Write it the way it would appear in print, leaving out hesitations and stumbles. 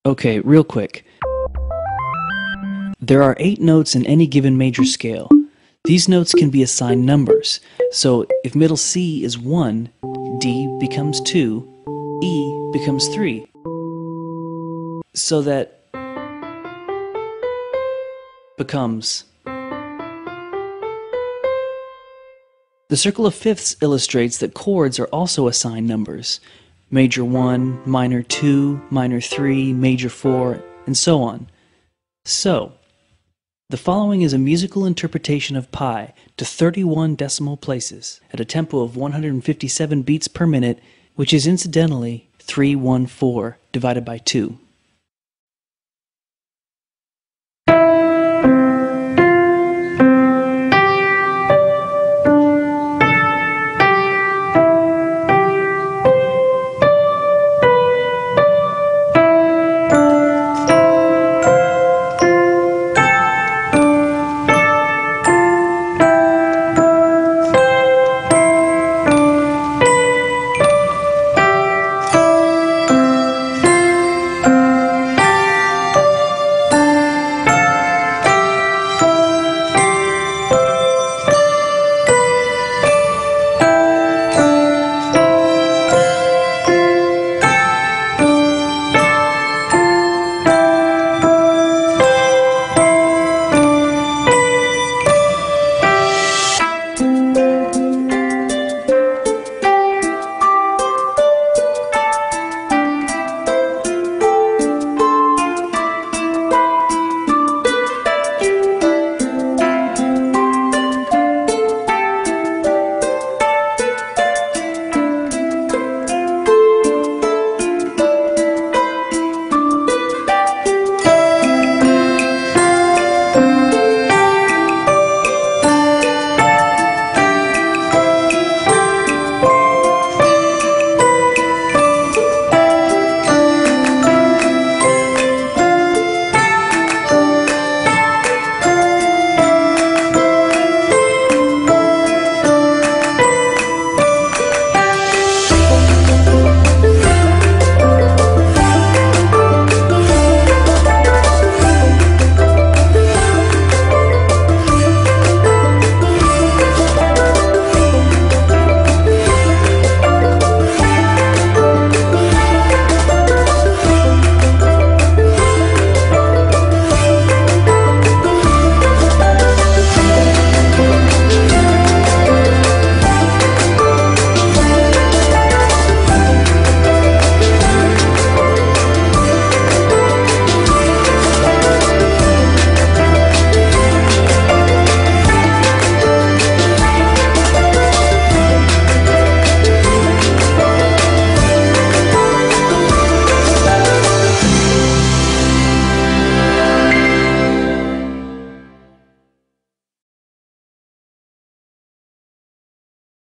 Okay, real quick. There are 8 notes in any given major scale. These notes can be assigned numbers. So if middle C is 1, D becomes 2, E becomes 3. So that becomes. The circle of fifths illustrates that chords are also assigned numbers. Major 1, minor 2, minor 3, major 4, and so on. So, the following is a musical interpretation of pi to 31 decimal places at a tempo of 157 beats per minute, which is incidentally 314 divided by 2.